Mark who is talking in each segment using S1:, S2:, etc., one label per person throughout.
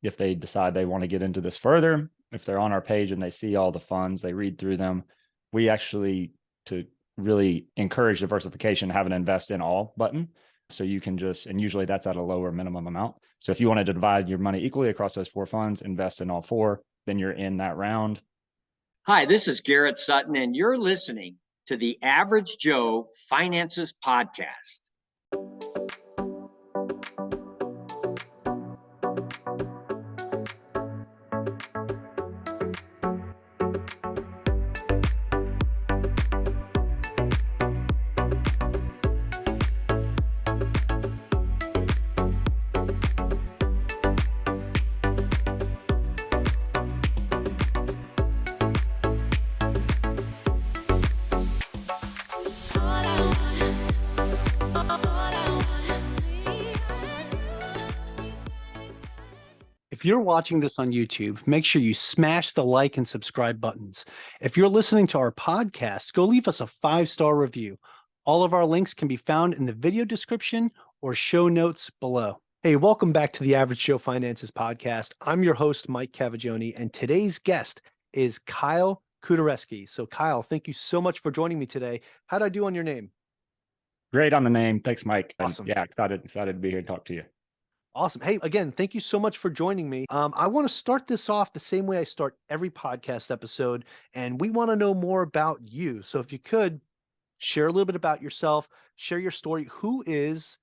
S1: if they decide they want to get into this further, if they're on our page and they see all the funds, they read through them, we actually, to really encourage diversification, have an invest in all button. So you can just, and usually that's at a lower minimum amount. So if you wanted to divide your money equally across those 4 funds, invest in all 4, then you're in that round.
S2: Hi, this is Garrett Sutton, and you're listening to the Average Joe Finances Podcast.
S3: If you're watching this on YouTube, make sure you smash the like and subscribe buttons. If you're listening to our podcast, go leave us a 5-star review. All of our links can be found in the video description or show notes below. Hey, welcome back to the Average Joe Finances Podcast. I'm your host, Mike Cavaggioni, and today's guest is Kyle Kuderewski. So Kyle, thank you so much for joining me today. How'd I do on your name?
S1: Great on the name. Thanks, Mike.
S3: Awesome.
S1: Yeah, excited to be here to talk to you.
S3: Awesome. Hey, again, thank you so much for joining me. I want to start this off the same way I start every podcast episode, and we want to know more about you. So if you could share a little bit about yourself, share your story. Who is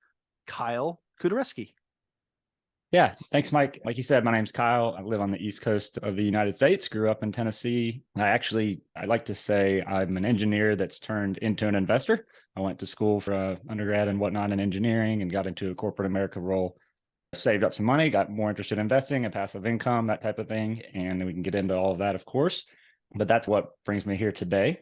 S3: Kyle Kuderewski?
S1: Yeah, thanks, Mike. Like you said, my name's Kyle. I live on the East Coast of the United States, grew up in Tennessee. I like to say I'm an engineer that's turned into an investor. I went to school for undergrad and whatnot in engineering and got into a corporate America role. Saved up some money, got more interested in investing and passive income, that type of thing. And we can get into all of that, of course. But that's what brings me here today.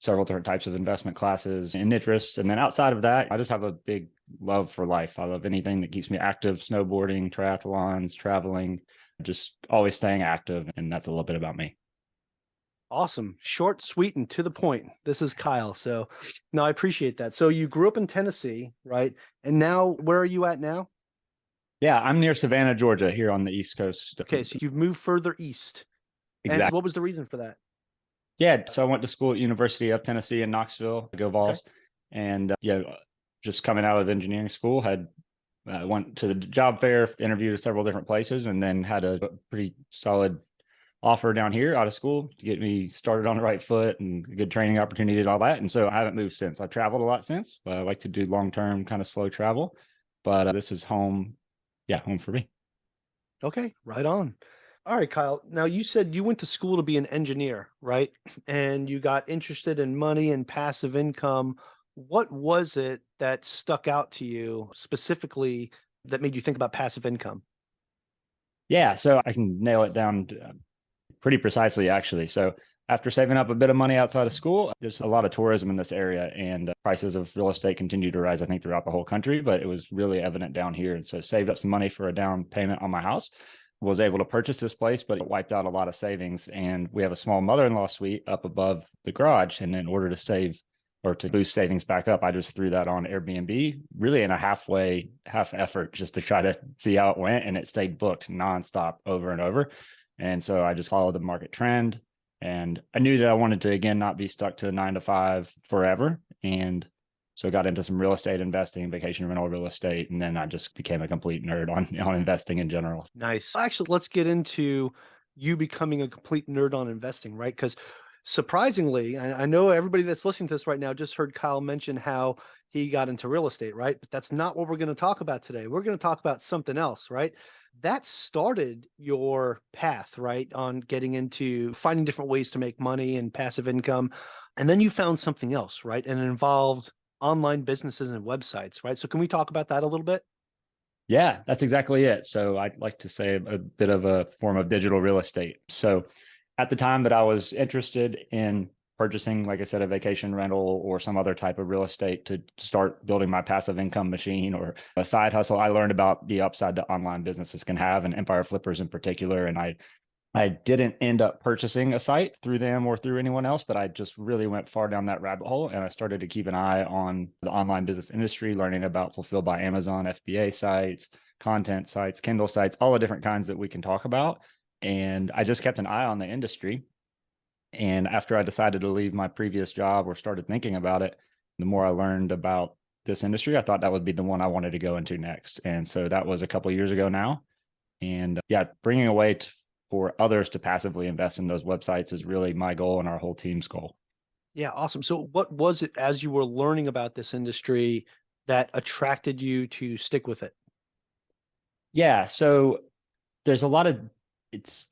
S1: Several different types of investment classes and interests. And then outside of that, I just have a big love for life. I love anything that keeps me active, snowboarding, triathlons, traveling, just always staying active. And that's a little bit about me.
S3: Awesome. Short, sweet, and to the point. This is Kyle. So no, I appreciate that. So you grew up in Tennessee, right? And now where are you at now?
S1: Yeah, I'm near Savannah, Georgia, here on the East Coast.
S3: Okay, so you've moved further east.
S1: Exactly.
S3: And what was the reason for that?
S1: Yeah, so I went to school at University of Tennessee in Knoxville, go Vols. Okay. And just coming out of engineering school, went to the job fair, interviewed at several different places, and then had a pretty solid offer down here out of school to get me started on the right foot and a good training opportunity and all that. And so I haven't moved since. I've traveled a lot since, but I like to do long-term kind of slow travel. But this is home. Yeah, home for me.
S3: Okay, right on. All right, Kyle. Now you said you went to school to be an engineer, right? And you got interested in money and passive income. What was it that stuck out to you specifically that made you think about passive income?
S1: Yeah, so I can nail it down pretty precisely, actually. So after saving up a bit of money outside of school, there's a lot of tourism in this area, and prices of real estate continue to rise, I think, throughout the whole country, but it was really evident down here. And so saved up some money for a down payment on my house, was able to purchase this place, but it wiped out a lot of savings. And we have a small mother-in-law suite up above the garage. And in order to save or to boost savings back up, I just threw that on Airbnb, really in a half effort, just to try to see how it went. And it stayed booked nonstop over and over. And so I just followed the market trend. And I knew that I wanted to, again, not be stuck to 9 to 5 forever. And so I got into some real estate investing, vacation rental real estate. And then I just became a complete nerd on investing in general.
S3: Nice. Actually, let's get into you becoming a complete nerd on investing, right? Because surprisingly, I know everybody that's listening to this right now just heard Kyle mention how he got into real estate, right? But that's not what we're going to talk about today. We're going to talk about something else, right? That started your path, right? On getting into finding different ways to make money and passive income. And then you found something else, right? And it involved online businesses and websites, right? So can we talk about that a little bit?
S1: Yeah, that's exactly it. So I'd like to say a bit of a form of digital real estate. So at the time that I was interested in purchasing, like I said, a vacation rental or some other type of real estate to start building my passive income machine or a side hustle, I learned about the upside that online businesses can have, and Empire Flippers in particular. And I didn't end up purchasing a site through them or through anyone else, but I just really went far down that rabbit hole. And I started to keep an eye on the online business industry, learning about Fulfilled by Amazon, FBA sites, content sites, Kindle sites, all the different kinds that we can talk about. And I just kept an eye on the industry. And after I decided to leave my previous job or started thinking about it, the more I learned about this industry, I thought that would be the one I wanted to go into next. And so that was a couple of years ago now. And yeah, bringing a way for others to passively invest in those websites is really my goal and our whole team's goal.
S3: Yeah, awesome. So what was it as you were learning about this industry that attracted you to stick with it?
S1: Yeah, so there's a lot of it's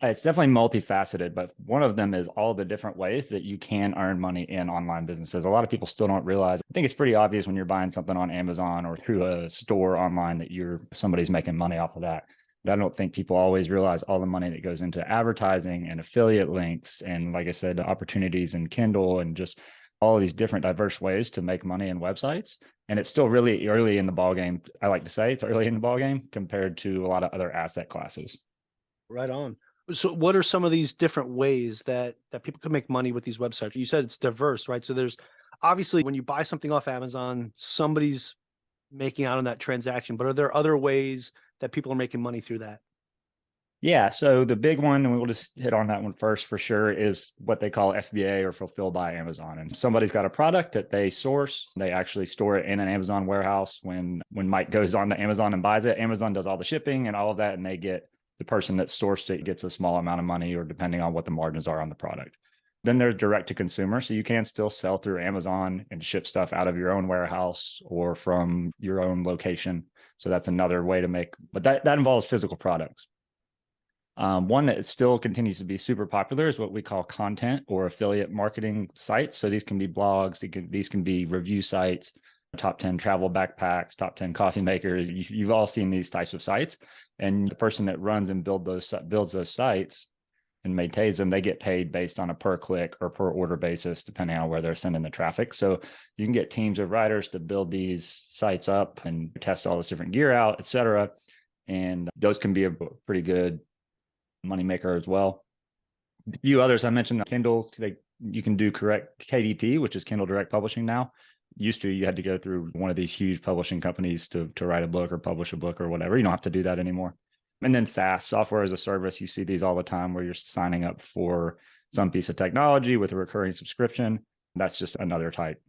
S1: definitely multifaceted, but one of them is all the different ways that you can earn money in online businesses. A lot of people still don't realize. I think it's pretty obvious when you're buying something on Amazon or through a store online that somebody's making money off of that. But I don't think people always realize all the money that goes into advertising and affiliate links and, like I said, opportunities in Kindle and just all of these different diverse ways to make money in websites. And it's still really early in the ballgame. I like to say it's early in the ballgame compared to a lot of other asset classes.
S3: Right on. So what are some of these different ways that people can make money with these websites? You said it's diverse, right? So there's obviously when you buy something off Amazon, somebody's making out on that transaction, but are there other ways that people are making money through that?
S1: Yeah, so the big one, and we'll just hit on that one first for sure, is what they call FBA or fulfilled by Amazon. And somebody's got a product that they source, they actually store it in an Amazon warehouse. When Mike goes on to Amazon and buys it, Amazon does all the shipping and all of that, and the person that sourced it gets a small amount of money, or depending on what the margins are on the product. Then there's direct to consumer. So you can still sell through Amazon and ship stuff out of your own warehouse or from your own location. So that's another way to make, but that involves physical products. One that still continues to be super popular is what we call content or affiliate marketing sites. So these can be blogs, these can be review sites, top 10 travel backpacks, top 10 coffee makers. You've all seen these types of sites. And the person that runs and builds those sites and maintains them, they get paid based on a per click or per order basis, depending on where they're sending the traffic. So you can get teams of writers to build these sites up and test all this different gear out, et cetera. And those can be a pretty good moneymaker as well. A few others I mentioned, Kindle, you can do correct KDP, which is Kindle Direct Publishing now. Used to, you had to go through one of these huge publishing companies to write a book or publish a book or whatever. You don't have to do that anymore. And then SaaS, software as a service, you see these all the time where you're signing up for some piece of technology with a recurring subscription. That's just another type.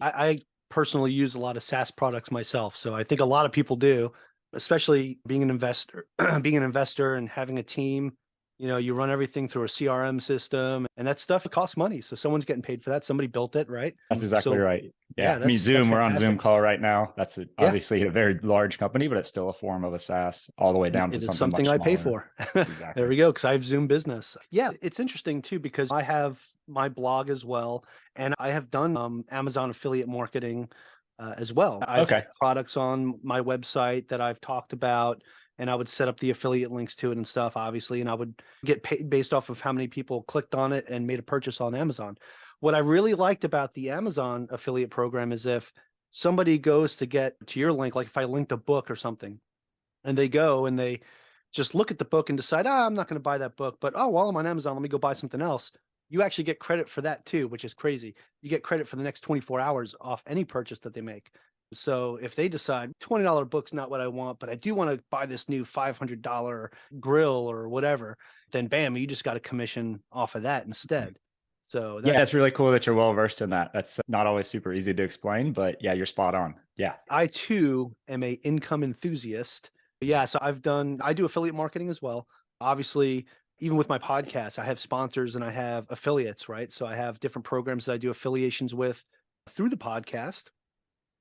S3: I personally use a lot of SaaS products myself. So I think a lot of people do, especially being an investor, and having a team. You know, you run everything through a CRM system, and that stuff costs money. So someone's getting paid for that. Somebody built it, right?
S1: That's exactly right. Yeah. I mean,
S3: that's
S1: Zoom, we're on Zoom
S3: fantastic.
S1: call right now. That's obviously a very large company, but it's still a form of a SaaS all the way down to something
S3: I
S1: much
S3: pay
S1: smaller.
S3: for.
S1: Exactly.
S3: There we go. Because I have Zoom Business. Yeah, it's interesting too, because I have my blog as well, and I have done Amazon affiliate marketing as well. I've had products on my website that I've talked about, and I would set up the affiliate links to it and stuff, obviously, and I would get paid based off of how many people clicked on it and made a purchase on Amazon. What I really liked about the Amazon affiliate program is if somebody goes to get to your link, like if I linked a book or something, and they go and they just look at the book and decide, I'm not going to buy that book, but while I'm on Amazon, let me go buy something else. You actually get credit for that too, which is crazy. You get credit for the next 24 hours off any purchase that they make. So if they decide $20 book's not what I want, but I do want to buy this new $500 grill or whatever, then bam, you just got a commission off of that instead. So
S1: that's really cool that you're well versed in that. That's not always super easy to explain, but yeah, you're spot on. Yeah.
S3: I too am a income enthusiast. Yeah. So I do affiliate marketing as well. Obviously, even with my podcast, I have sponsors and I have affiliates, right? So I have different programs that I do affiliations with through the podcast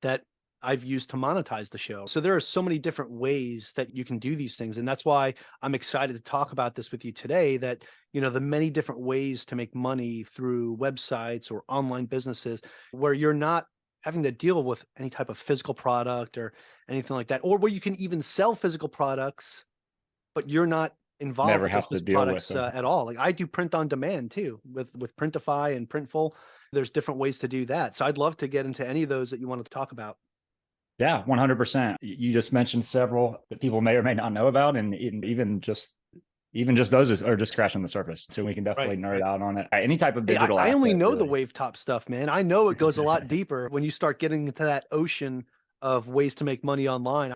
S3: that I've used to monetize the show. So there are so many different ways that you can do these things. And that's why I'm excited to talk about this with you today, that, you know, the many different ways to make money through websites or online businesses where you're not having to deal with any type of physical product or anything like that, or where you can even sell physical products, but you're not involved
S1: Never
S3: with
S1: have
S3: those
S1: to
S3: physical
S1: deal
S3: products
S1: with them.
S3: at all. Like I do print on demand too with Printify and Printful. There's different ways to do that. So I'd love to get into any of those that you wanted to talk about.
S1: Yeah, 100%. You just mentioned several that people may or may not know about, and even just those are just scratching the surface. So we can definitely nerd out on it. Any type of digital
S3: I only
S1: asset,
S3: know
S1: really.
S3: the wave top stuff, man. I know it goes a lot deeper when you start getting into that ocean of ways to make money online.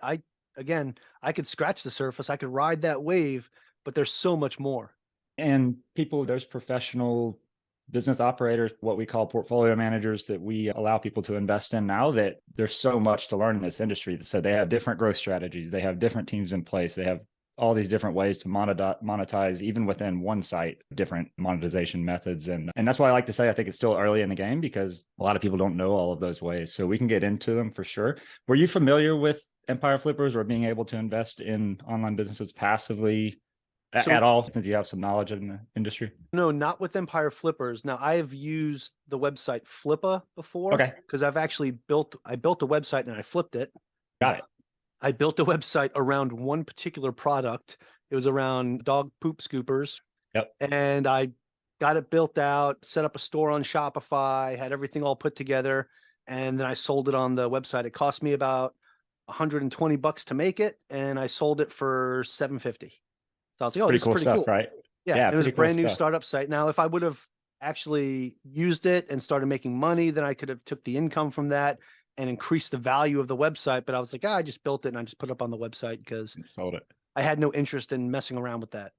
S3: Again, I could scratch the surface. I could ride that wave, but there's so much more.
S1: And people, there's professional business operators, what we call portfolio managers, that we allow people to invest in now, that there's so much to learn in this industry. So they have different growth strategies. They have different teams in place. They have all these different ways to monetize, even within one site, different monetization methods. And that's why I like to say, I think it's still early in the game because a lot of people don't know all of those ways. So we can get into them for sure. Were you familiar with Empire Flippers or being able to invest in online businesses passively at all, since you have some knowledge in the industry?
S3: No, not with Empire Flippers. Now, I have used the website Flippa before.
S1: Okay.
S3: Because I've actually built a website and I flipped it.
S1: Got it.
S3: I built a website around one particular product. It was around dog poop scoopers.
S1: Yep.
S3: And I got it built out, set up a store on Shopify, had everything all put together, and then I sold it on the website. It cost me about $120 to make it, and I sold it for $750. So I was like, oh,
S1: Pretty
S3: this
S1: cool
S3: is pretty
S1: stuff,
S3: cool.
S1: right?
S3: Yeah, it was a
S1: pretty cool
S3: brand new
S1: stuff.
S3: startup site. Now, if I would have actually used it and started making money, then I could have took the income from that and increased the value of the website. But I was like, I just built it and I just put it up on the website because
S1: And sold it.
S3: I had no interest in messing around with that.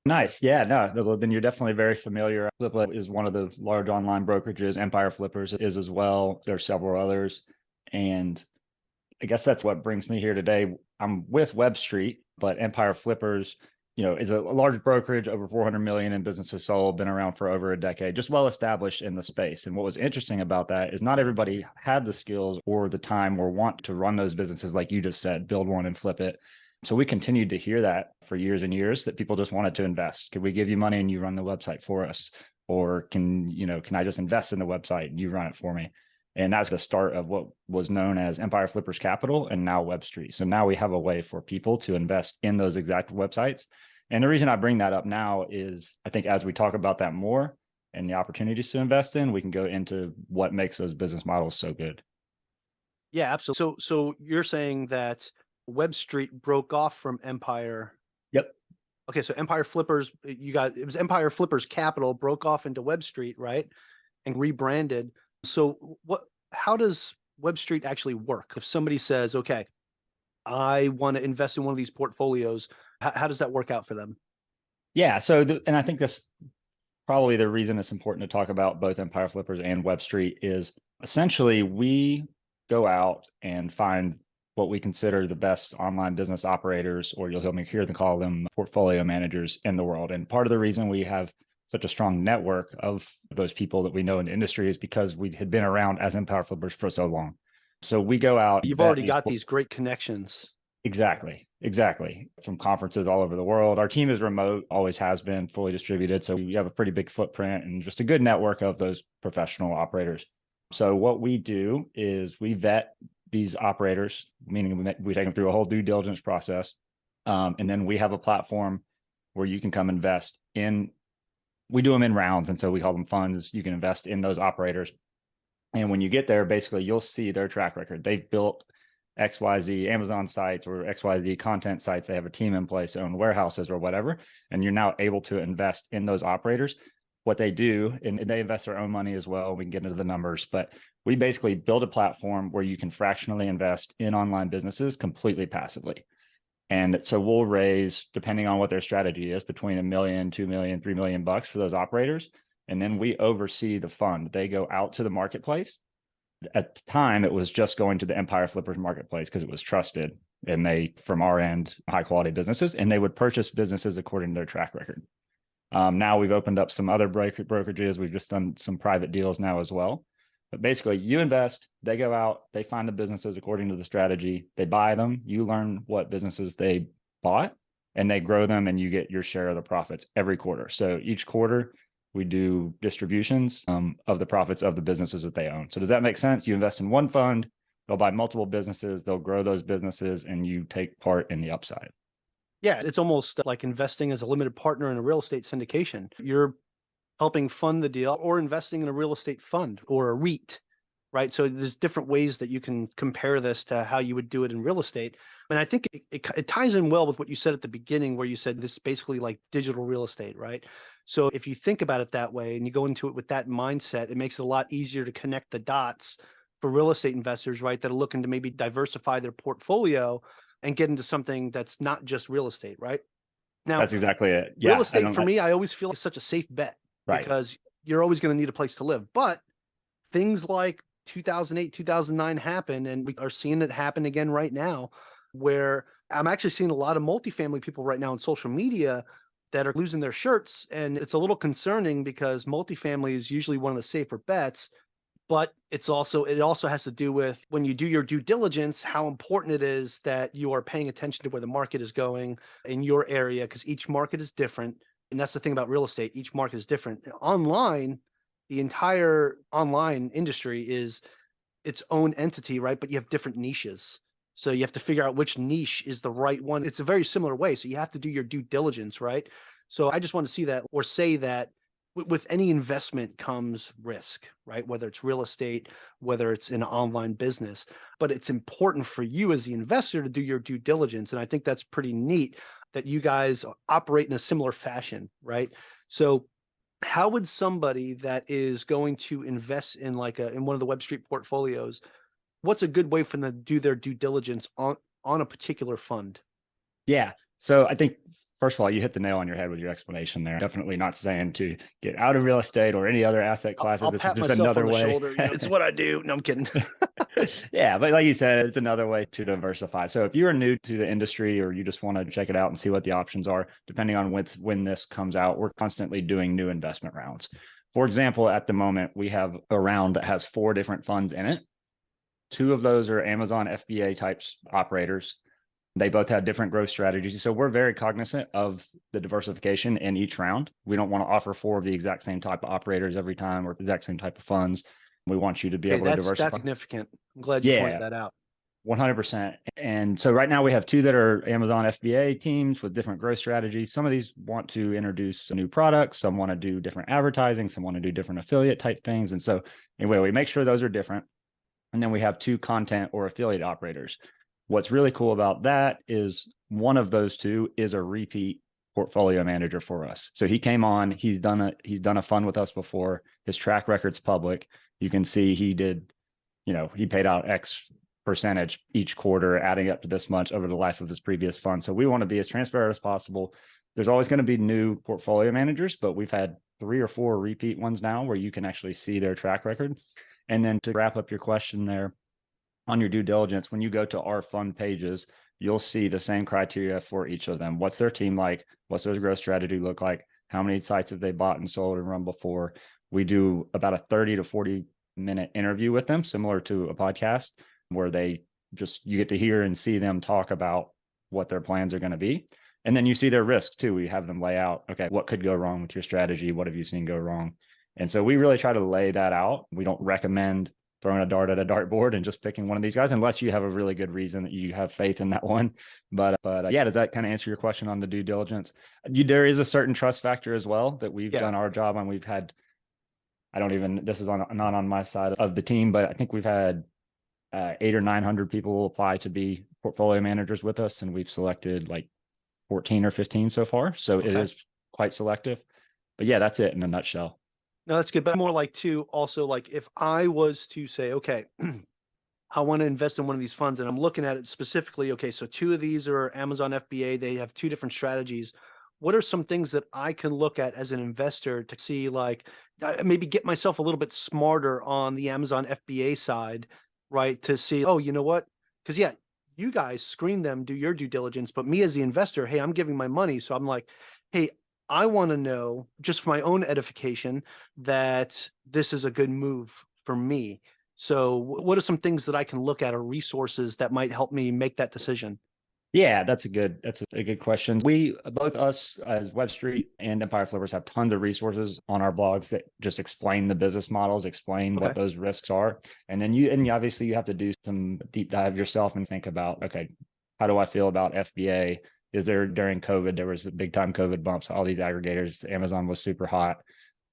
S1: Nice. Yeah, no, then you're definitely very familiar. Flippa is one of the large online brokerages. Empire Flippers is as well. There's several others. And I guess that's what brings me here today. I'm with Webstreet, but Empire Flippers, is a large brokerage, over 400 million in businesses sold, been around for over a decade, just well established in the space. And what was interesting about that is not everybody had the skills or the time or want to run those businesses like you just said, build one and flip it. So we continued to hear that for years and years, that people just wanted to invest. Could we give you money and you run the website for us? Or can I just invest in the website and you run it for me? And that's the start of what was known as Empire Flippers Capital and now Webstreet. So now we have a way for people to invest in those exact websites. And the reason I bring that up now is I think as we talk about that more and the opportunities to invest in, we can go into what makes those business models so good.
S3: Yeah, absolutely. So you're saying that Webstreet broke off from Empire.
S1: Yep.
S3: Okay, so Empire Flippers, it was Empire Flippers Capital broke off into Webstreet, right? And rebranded. So how does Webstreet actually work? If somebody says, okay, I want to invest in one of these portfolios, how does that work out for them?
S1: Yeah. So, and I think that's probably the reason it's important to talk about both Empire Flippers and Webstreet is essentially we go out and find what we consider the best online business operators, or you'll hear them call them portfolio managers in the world. And part of the reason we have such a strong network of those people that we know in the industry is because we had been around as Empire Flippers for so long. So we go out.
S3: You've already got these great connections.
S1: Exactly. From conferences all over the world. Our team is remote, always has been, fully distributed. So we have a pretty big footprint and just a good network of those professional operators. So what we do is we vet these operators, meaning we take them through a whole due diligence process. And then we have a platform where you can come invest in. We do them in rounds. And so we call them funds. You can invest in those operators. And when you get there, basically, you'll see their track record. They've built XYZ Amazon sites or XYZ content sites. They have a team in place, own warehouses or whatever. And you're now able to invest in those operators. What they do, and they invest their own money as well. We can get into the numbers, but we basically build a platform where you can fractionally invest in online businesses completely passively. And so we'll raise, depending on what their strategy is, between $1 million, $2 million, $3 million for those operators. And then we oversee the fund. They go out to the marketplace. At the time, it was just going to the Empire Flippers marketplace because it was trusted. And they, from our end, high quality businesses, and they would purchase businesses according to their track record. Now we've opened up some other brokerages. We've just done some private deals now as well. But basically, you invest, they go out, they find the businesses according to the strategy, they buy them, you learn what businesses they bought, and they grow them, and you get your share of the profits every quarter. So each quarter, we do distributions of the profits of the businesses that they own. So does that make sense? You invest in one fund, they'll buy multiple businesses, they'll grow those businesses, and you take part in the upside.
S3: Yeah, it's almost like investing as a limited partner in a real estate syndication. You're helping fund the deal or investing in a real estate fund or a REIT, right? So there's different ways that you can compare this to how you would do it in real estate. And I think it ties in well with what you said at the beginning, where you said this is basically like digital real estate, right? So if you think about it that way and you go into it with that mindset, it makes it a lot easier to connect the dots for real estate investors, right, that are looking to maybe diversify their portfolio and get into something that's not just real estate, right? Now,
S1: That's exactly it.
S3: real
S1: Yeah.
S3: estate for me, I always feel is such a safe bet
S1: Right.
S3: because you're always going to need a place to live. But things like 2008, 2009 happen, and we are seeing it happen again right now, where I'm actually seeing a lot of multifamily people right now on social media that are losing their shirts. And it's a little concerning because multifamily is usually one of the safer bets, but it also has to do with when you do your due diligence, how important it is that you are paying attention to where the market is going in your area, because each market is different. And that's the thing about real estate. Each market is different. Online, the entire online industry is its own entity, right? But you have different niches. So you have to figure out which niche is the right one. It's a very similar way. So you have to do your due diligence, right? So I just want to see that, or say that with any investment comes risk, right? Whether it's real estate, whether it's an online business, but it's important for you as the investor to do your due diligence. And I think that's pretty neat that you guys operate in a similar fashion, right? So how would somebody that is going to invest in in one of the Webstreet portfolios, what's a good way for them to do their due diligence on a particular fund?
S1: Yeah. So I think, first of all, you hit the nail on your head with your explanation there. Definitely not saying to get out of real estate or any other asset classes.
S3: I'll
S1: This
S3: pat
S1: is just
S3: myself
S1: another
S3: on the
S1: way.
S3: shoulder. It's what I do. No, I'm kidding.
S1: Yeah, but like you said, it's another way to diversify. So if you're new to the industry or you just want to check it out and see what the options are, depending on when this comes out, we're constantly doing new investment rounds. For example, at the moment, we have a round that has 4 different funds in it. 2 of those are Amazon FBA types operators. They both have different growth strategies. So we're very cognizant of the diversification in each round. We don't want to offer 4 of the exact same type of operators every time or the exact same type of funds. We want you to be able to diversify.
S3: That's significant. I'm glad you pointed that out.
S1: 100%. And so right now we have 2 that are Amazon FBA teams with different growth strategies. Some of these want to introduce new products. Some want to do different advertising. Some want to do different affiliate type things. And so anyway, we make sure those are different. And then we have 2 content or affiliate operators. What's really cool about that is one of those 2 is a repeat portfolio manager for us. So he came on, he's done a fund with us before. His track record's public. You can see he did, he paid out X percentage each quarter, adding up to this much over the life of his previous fund. So we want to be as transparent as possible. There's always going to be new portfolio managers, but we've had 3 or 4 repeat ones now where you can actually see their track record. And then to wrap up your question there, on your due diligence, when you go to our fund pages, you'll see the same criteria for each of them. What's their team like? What's their growth strategy look like? How many sites have they bought and sold and run before? We do about a 30 to 40-minute interview with them, similar to a podcast, where you get to hear and see them talk about what their plans are going to be. And then you see their risk too. We have them lay out, okay, what could go wrong with your strategy? What have you seen go wrong? And so we really try to lay that out. We don't recommend throwing a dart at a dartboard and just picking one of these guys, unless you have a really good reason that you have faith in that one. But yeah, does that kind of answer your question on the due diligence? There is a certain trust factor as well that we've done our job on. We've had, this is not on my side of the team, but I think we've had 800 or 900 people apply to be portfolio managers with us, and we've selected like 14 or 15 so far. So it is quite selective. But yeah, that's it in a nutshell.
S3: No, that's good. But more like if I was to say, okay, I want to invest in one of these funds and I'm looking at it specifically, okay, so 2 of these are Amazon FBA. They have 2 different strategies. What are some things that I can look at as an investor to see, maybe get myself a little bit smarter on the Amazon FBA side, right? To see, oh, you know what? Because you guys screen them, do your due diligence, but me as the investor, hey, I'm giving my money. So I'm like, hey, I want to know, just for my own edification, that this is a good move for me. So what are some things that I can look at or resources that might help me make that decision?
S1: Yeah, that's a good question. We, both us as Webstreet and Empire Flippers, have tons of resources on our blogs that just explain the business models, explain what those risks are. And then obviously you have to do some deep dive yourself and think about, okay, how do I feel about FBA? During COVID, there was big time COVID bumps, all these aggregators, Amazon was super hot.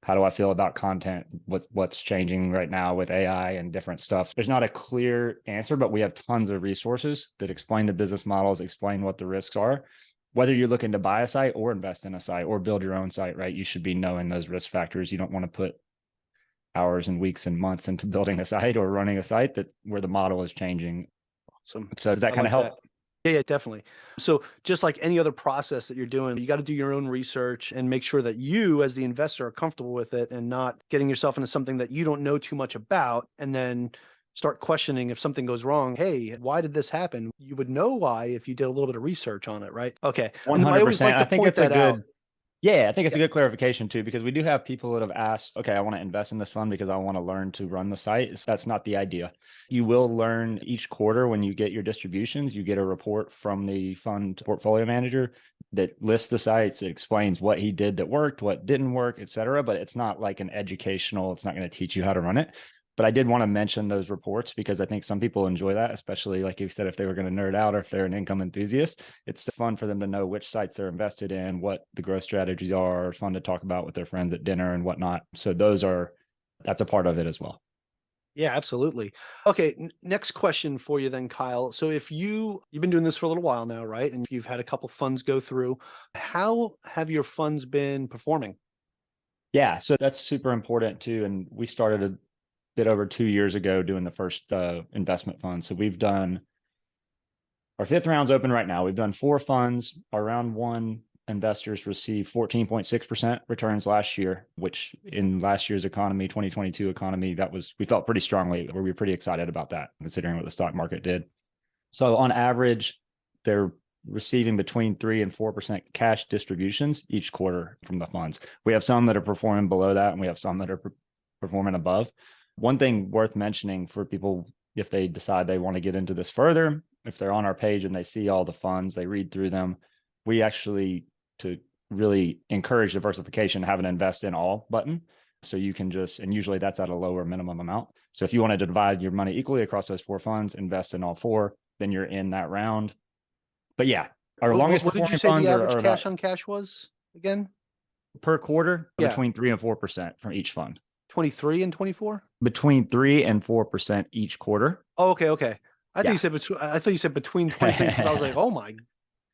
S1: How do I feel about content? What's changing right now with AI and different stuff? There's not a clear answer, but we have tons of resources that explain the business models, explain what the risks are. Whether you're looking to buy a site or invest in a site or build your own site, right? You should be knowing those risk factors. You don't want to put hours and weeks and months into building a site or running a site that where the model is changing.
S3: Awesome.
S1: So does that
S3: I
S1: kind of
S3: like
S1: help?
S3: that. Yeah, definitely. So just like any other process that you're doing, you got to do your own research and make sure that you as the investor are comfortable with it and not getting yourself into something that you don't know too much about and then start questioning if something goes wrong. Hey, why did this happen? You would know why if you did a little bit of research on it, right? Okay. No, I always
S1: 100%.
S3: like to
S1: I think
S3: point
S1: it's a
S3: that out.
S1: good, yeah, I think it's a good clarification too, because we do have people that have asked, okay, I want to invest in this fund because I want to learn to run the site. That's not the idea. You will learn each quarter when you get your distributions, you get a report from the fund portfolio manager that lists the sites. It explains what he did that worked, what didn't work, et cetera. But it's not like an educational, it's not going to teach you how to run it. But I did want to mention those reports because I think some people enjoy that, especially like you said, if they were going to nerd out or if they're an income enthusiast, it's fun for them to know which sites they're invested in, what the growth strategies are. It's fun to talk about with their friends at dinner and whatnot. So that's a part of it as well.
S3: Yeah, absolutely. Okay, next question for you then, Kyle. So if you've been doing this for a little while now, right? And you've had a couple funds go through, how have your funds been performing?
S1: Yeah, so that's super important too. And we started a bit over 2 years ago doing the first investment fund. So we've done our fifth round's open right now. We've done 4 funds. Our round 1 investors received 14.6% returns last year, which in last year's economy, 2022 economy, we felt pretty strongly, where we were pretty excited about that, considering what the stock market did. So on average, they're receiving between 3 and 4% cash distributions each quarter from the funds. We have some that are performing below that, and we have some that are performing above. One thing worth mentioning for people, if they decide they want to get into this further, if they're on our page and they see all the funds, they read through them, we actually, to really encourage diversification, have an invest in all button. So you can and usually that's at a lower minimum amount. So if you wanted to divide your money equally across those 4 funds, invest in all 4, then you're in that round. But yeah, our longest
S3: What did you
S1: performing
S3: say
S1: funds
S3: the average
S1: are
S3: cash
S1: about
S3: on cash was again?
S1: per quarter
S3: Yeah.
S1: between 3 and 4% from each fund.
S3: 23 and 24?
S1: Between 3 and 4% each quarter.
S3: Oh, okay. I
S1: Yeah.
S3: thought you said between 23 and 4. I was like, oh my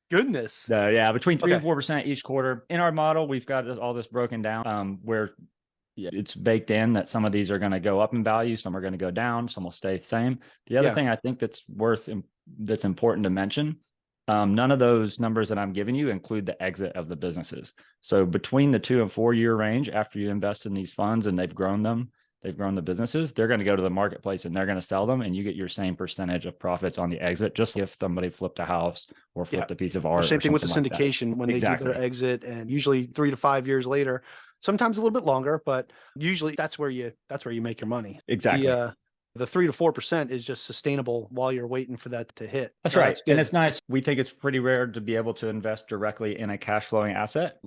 S3: goodness.
S1: So yeah, between 3 and
S3: Okay.
S1: 4% each quarter. In our model, we've got all this broken down where it's baked in that some of these are going to go up in value, some are going to go down, some will stay the same. The other thing I think that's important to mention, none of those numbers that I'm giving you include the exit of the businesses. So between the 2 and 4 year range, after you invest in these funds and they've grown the businesses, they're going to go to the marketplace and they're going to sell them, and you get your same percentage of profits on the exit, just if somebody flipped a house or flipped a piece of art.
S3: The same
S1: or
S3: thing with the
S1: something like that.
S3: syndication when
S1: Exactly.
S3: they do their exit, and usually 3 to 5 years later, sometimes a little bit longer, but usually that's where you make your money.
S1: Exactly.
S3: The 3 to 4% is just sustainable while you're waiting for that to hit.
S1: That's right. And it's nice. We think it's pretty rare to be able to invest directly in a cash flowing asset.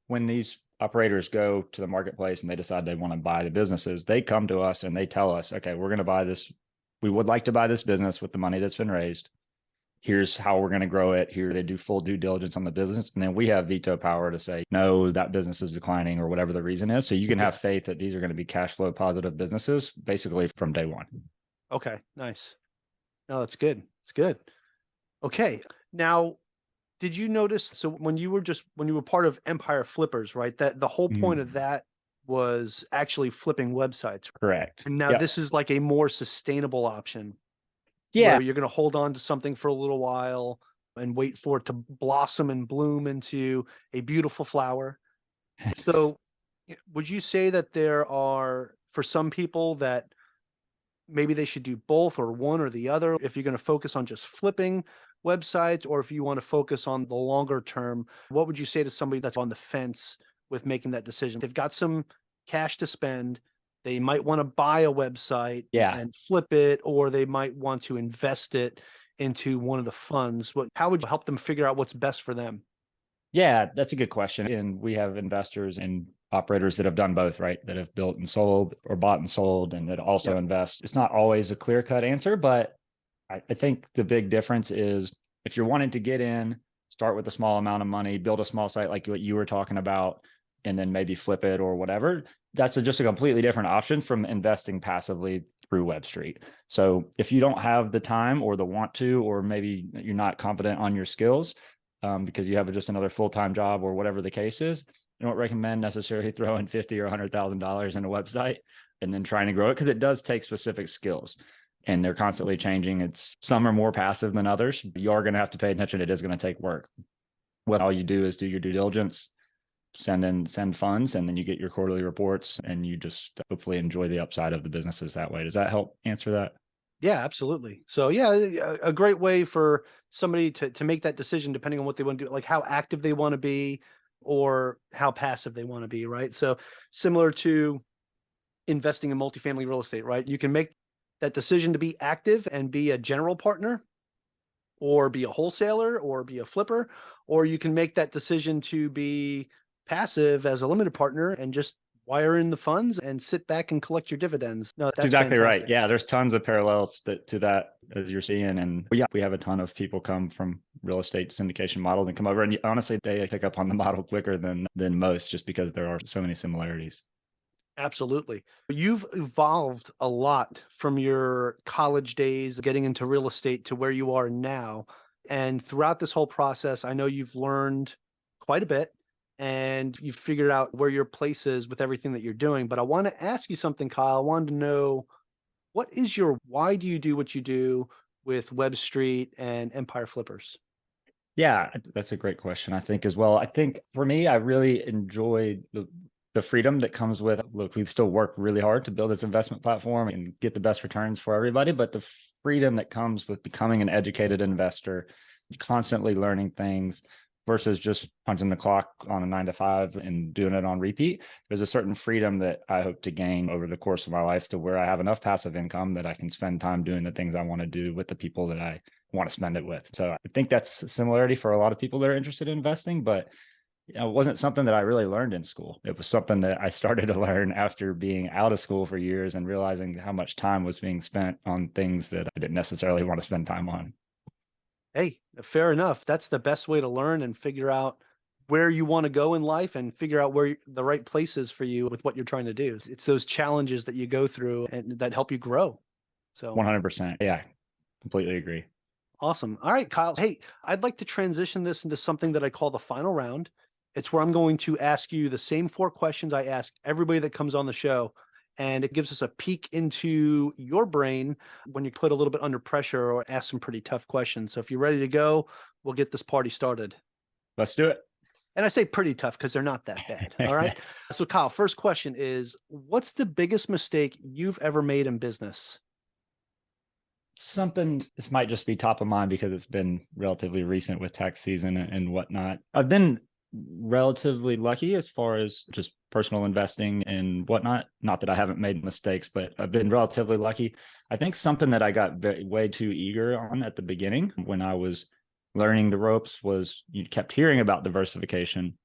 S1: When these operators go to the marketplace and they decide they want to buy the businesses, they come to us and they tell us, okay, we're going to buy this. We would like to buy this business with the money that's been raised. Here's how we're going to grow it. Here, they do full due diligence on the business. And then we have veto power to say, no, that business is declining or whatever the reason is. So you can have faith that these are going to be cash flow positive businesses basically from day one.
S3: Okay, nice. No, that's good. It's good. Okay. Now, did you notice, so when you were part of Empire Flippers, right, that the whole point of that was actually flipping websites.
S1: Correct.
S3: And now this is like a more sustainable option.
S1: Yeah.
S3: Where you're going to hold on to something for a little while and wait for it to blossom and bloom into a beautiful flower. So would you say that there are, for some people, that maybe they should do both or one or the other, if you're going to focus on just flipping websites, or if you want to focus on the longer term? What would you say to somebody that's on the fence with making that decision? They've got some cash to spend. They might want to buy a website and flip it, or they might want to invest it into one of the funds. How would you help them figure out what's best for them?
S1: Yeah, that's a good question. And we have investors and operators that have done both, right? That have built and sold or bought and sold, and that also invest. It's not always a clear-cut answer, but I think the big difference is if you're wanting to get in, start with a small amount of money, build a small site like what you were talking about, and then maybe flip it or whatever. That's just a completely different option from investing passively through Webstreet. So if you don't have the time or the want to, or maybe you're not confident on your skills because you have just another full-time job or whatever the case is, don't recommend necessarily throwing $50,000 or $100,000 in a website and then trying to grow it, because it does take specific skills and they're constantly changing. Some are more passive than others. But you are going to have to pay attention. It is going to take work. What all you do is do your due diligence, send funds, and then you get your quarterly reports, and you just hopefully enjoy the upside of the businesses that way. Does that help answer that?
S3: Yeah, absolutely. So yeah, a great way for somebody to make that decision depending on what they want to do, like how active they want to be or how passive they want to be, right? So similar to investing in multifamily real estate, right? You can make that decision to be active and be a general partner or be a wholesaler or be a flipper, or you can make that decision to be passive as a limited partner and just wire in the funds and sit back and collect your dividends. No,
S1: That's exactly fantastic. Right. Yeah, there's tons of parallels to that, as you're seeing. And yeah, we have a ton of people come from real estate syndication models and come over, and honestly, they pick up on the model quicker than most, just because there are so many similarities.
S3: Absolutely. You've evolved a lot from your college days, getting into real estate to where you are now. And throughout this whole process, I know you've learned quite a bit and you've figured out where your place is with everything that you're doing. But I want to ask you something, Kyle. I wanted to know, why do you do what you do with Webstreet and Empire Flippers?
S1: Yeah, that's a great question, I think, as well. I think for me, I really enjoy the freedom that comes with, look, we still work really hard to build this investment platform and get the best returns for everybody, but the freedom that comes with becoming an educated investor, constantly learning things versus just punching the clock on a 9 to 5 and doing it on repeat. There's a certain freedom that I hope to gain over the course of my life to where I have enough passive income that I can spend time doing the things I want to do with the people that I want to spend it with. So I think that's a similarity for a lot of people that are interested in investing, but it wasn't something that I really learned in school. It was something that I started to learn after being out of school for years and realizing how much time was being spent on things that I didn't necessarily want to spend time on.
S3: Hey, fair enough. That's the best way to learn and figure out where you want to go in life and figure out where the right place is for you with what you're trying to do. It's those challenges that you go through and that help you grow. So
S1: 100%. Yeah, completely agree.
S3: Awesome. All right, Kyle. Hey, I'd like to transition this into something that I call the final round. It's where I'm going to ask you the same 4 questions I ask everybody that comes on the show. And it gives us a peek into your brain when you put a little bit under pressure or ask some pretty tough questions. So if you're ready to go, we'll get this party started.
S1: Let's do it.
S3: And I say pretty tough because they're not that bad. All right. So Kyle, first question is, what's the biggest mistake you've ever made in business?
S1: This might just be top of mind because it's been relatively recent with tax season and whatnot. I've been relatively lucky as far as just personal investing and whatnot. Not that I haven't made mistakes, but I've been relatively lucky. I think something that I got way too eager on at the beginning when I was learning the ropes was, you kept hearing about diversification,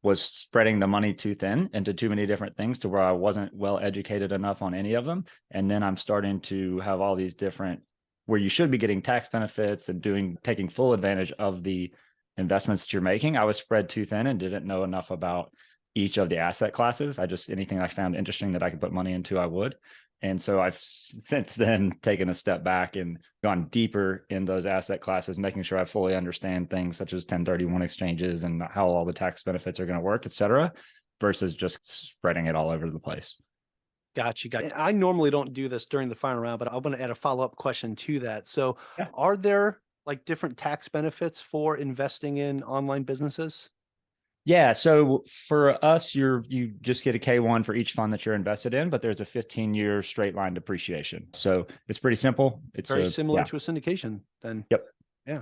S1: was spreading the money too thin into too many different things to where I wasn't well educated enough on any of them. And then I'm starting to have all these different, where you should be getting tax benefits and taking full advantage of the investments that you're making. I was spread too thin and didn't know enough about each of the asset classes. Anything I found interesting that I could put money into, I would. And so I've since then taken a step back and gone deeper in those asset classes, making sure I fully understand things such as 1031 exchanges and how all the tax benefits are going to work, et cetera, versus just spreading it all over the place.
S3: Gotcha. I normally don't do this during the final round, but I'm going to add a follow-up question to that. So yeah. Are there like different tax benefits for investing in online businesses?
S1: Yeah. So for us, you just get a K1 for each fund that you're invested in, but there's a 15-year straight line depreciation. So it's pretty simple. It's
S3: very similar to a syndication then.
S1: Yep.
S3: Yeah.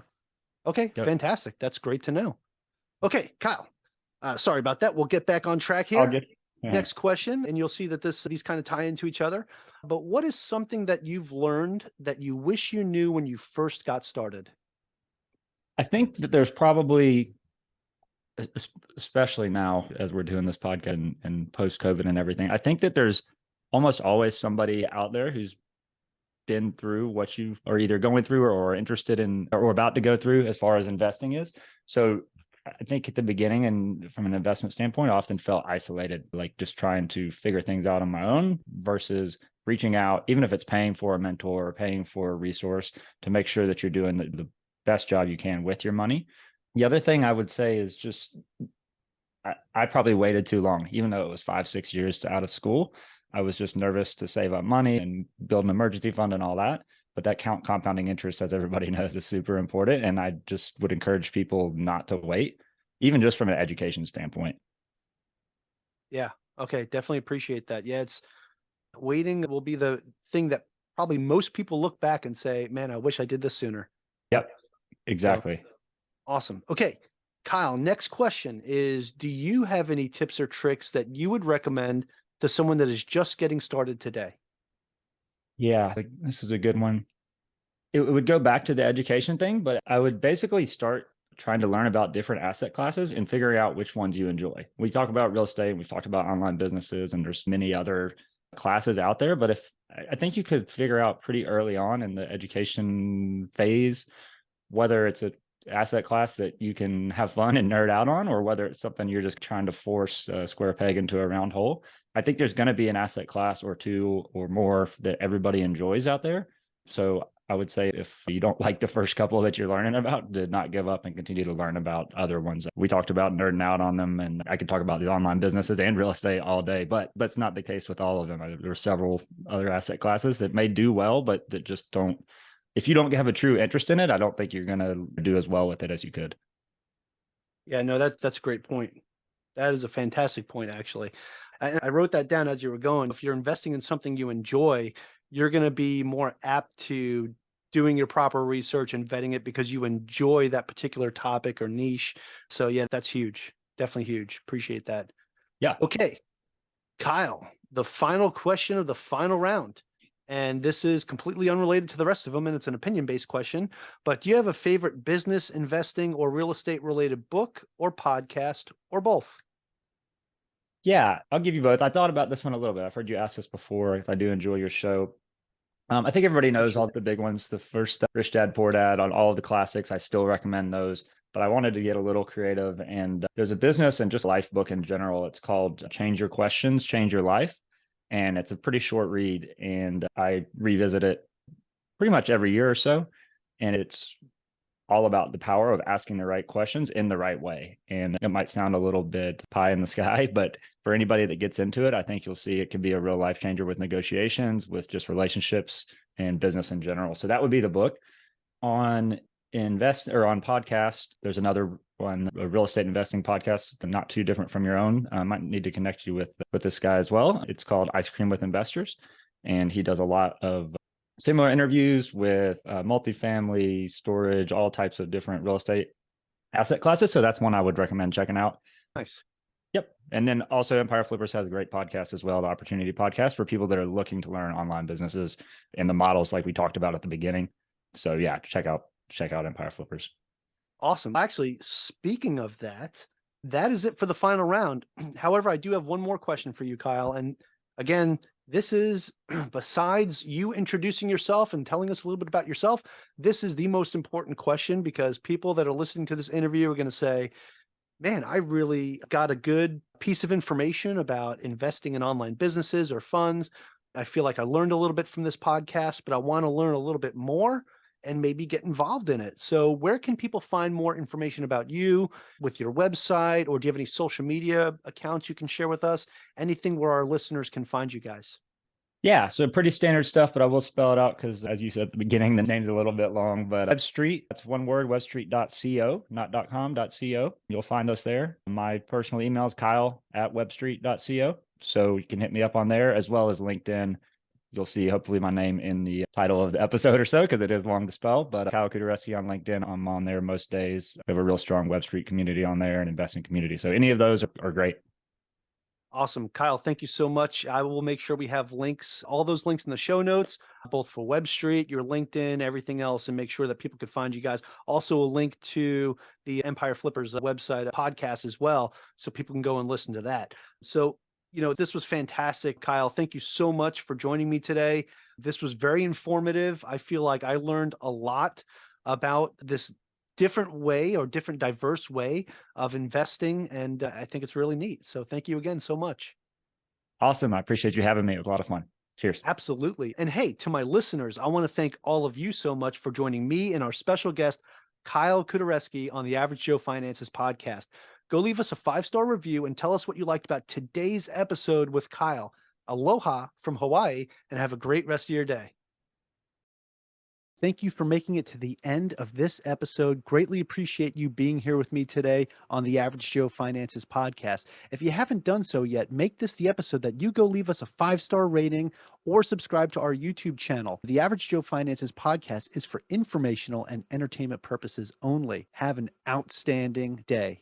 S3: Okay. Yep. Fantastic. That's great to know. Okay, Kyle. Sorry about that. We'll get back on track here. Next question, and you'll see that these kind of tie into each other. But what is something that you've learned that you wish you knew when you first got started?
S1: I think that there's probably, especially now as we're doing this podcast and post-COVID and everything, I think that there's almost always somebody out there who's been through what you are either going through or interested in or about to go through as far as investing is. So I think at the beginning and from an investment standpoint, I often felt isolated, like just trying to figure things out on my own versus reaching out, even if it's paying for a mentor or paying for a resource, to make sure that you're doing the best job you can with your money. The other thing I would say is just I probably waited too long, even though it was 5, 6 years to out of school. I was just nervous to save up money and build an emergency fund and all that. But that compounding interest, as everybody knows, is super important. And I just would encourage people not to wait, even just from an education standpoint.
S3: Yeah. Okay. Definitely appreciate that. Yeah. It's waiting will be the thing that probably most people look back and say, man, I wish I did this sooner.
S1: Yep, exactly.
S3: So, awesome. Okay. Kyle, next question is, do you have any tips or tricks that you would recommend to someone that is just getting started today?
S1: Yeah, this is a good one. It would go back to the education thing, but I would basically start trying to learn about different asset classes and figuring out which ones you enjoy. We talk about real estate, we've talked about online businesses, and there's many other classes out there. But if I think you could figure out pretty early on in the education phase whether it's a asset class that you can have fun and nerd out on, or whether it's something you're just trying to force a square peg into a round hole. I think there's going to be an asset class or two or more that everybody enjoys out there. So I would say if you don't like the first couple that you're learning about, to not give up and continue to learn about other ones. We talked about nerding out on them, and I could talk about the online businesses and real estate all day, but that's not the case with all of them. There are several other asset classes that may do well, but that just don't. If you don't have a true interest in it, I don't think you're going to do as well with it as you could.
S3: Yeah, no, that's a great point. That is a fantastic point, actually. I wrote that down as you were going. If you're investing in something you enjoy, you're going to be more apt to doing your proper research and vetting it because you enjoy that particular topic or niche. So yeah, that's huge. Definitely huge. Appreciate that.
S1: Yeah.
S3: Okay. Kyle, the final question of the final round. And this is completely unrelated to the rest of them, and it's an opinion-based question. But do you have a favorite business, investing, or real estate-related book or podcast, or both?
S1: Yeah, I'll give you both. I thought about this one a little bit. I've heard you ask this before. If I do enjoy your show, I think everybody knows all the big ones. The first Rich Dad Poor Dad, on all of the classics. I still recommend those. But I wanted to get a little creative. And there's a business and just life book in general. It's called Change Your Questions, Change Your Life. And it's a pretty short read. And I revisit it pretty much every year or so. And it's all about the power of asking the right questions in the right way. And it might sound a little bit pie in the sky, but for anybody that gets into it, I think you'll see it can be a real life changer with negotiations, with just relationships and business in general. So that would be the book. On on podcast, there's another one, a real estate investing podcast, not too different from your own. I might need to connect you with this guy as well. It's called Ice Cream with Investors, and he does a lot of similar interviews with multifamily, storage, all types of different real estate asset classes. So that's one I would recommend checking out.
S3: Nice.
S1: Yep. And then also Empire Flippers has a great podcast as well, the Opportunity Podcast, for people that are looking to learn online businesses and the models like we talked about at the beginning. So yeah, check out Empire Flippers.
S3: Awesome. Actually, speaking of that, that is it for the final round. However, I do have one more question for you, Kyle. And again, this is, besides you introducing yourself and telling us a little bit about yourself, this is the most important question, because people that are listening to this interview are going to say, man, I really got a good piece of information about investing in online businesses or funds. I feel like I learned a little bit from this podcast, but I want to learn a little bit more and maybe get involved in it. So where can people find more information about you, with your website, or do you have any social media accounts you can share with us? Anything where our listeners can find you guys?
S1: Yeah, so pretty standard stuff, but I will spell it out because, as you said at the beginning, the name's a little bit long. But Webstreet, that's one word, webstreet.co, not .com, .co. You'll find us there. My personal email is kyle@webstreet.co. So you can hit me up on there, as well as LinkedIn. You'll see hopefully my name in the title of the episode or so, because it is long to spell. But Kyle Kuderewski on LinkedIn, I'm on there most days. We have a real strong Webstreet community on there and investing community. So any of those are great.
S3: Awesome. Kyle, thank you so much. I will make sure we have links, all those links in the show notes, both for Webstreet, your LinkedIn, everything else, and make sure that people can find you guys. Also a link to the Empire Flippers website podcast as well, so people can go and listen to that. So, this was fantastic, Kyle. Thank you so much for joining me today. This was very informative. I feel like I learned a lot about this different way, or different diverse way of investing. And I think it's really neat. So thank you again so much.
S1: Awesome. I appreciate you having me. It was a lot of fun. Cheers.
S3: Absolutely. And hey, to my listeners, I want to thank all of you so much for joining me and our special guest, Kyle Kuderewski, on the Average Joe Finances podcast. go leave us a 5-star review and tell us what you liked about today's episode with Kyle. Aloha from Hawaii, and have a great rest of your day. Thank you for making it to the end of this episode. Greatly appreciate you being here with me today on the Average Joe Finances podcast. If you haven't done so yet, make this the episode that you go leave us a 5-star rating or subscribe to our YouTube channel. The Average Joe Finances podcast is for informational and entertainment purposes only. Have an outstanding day.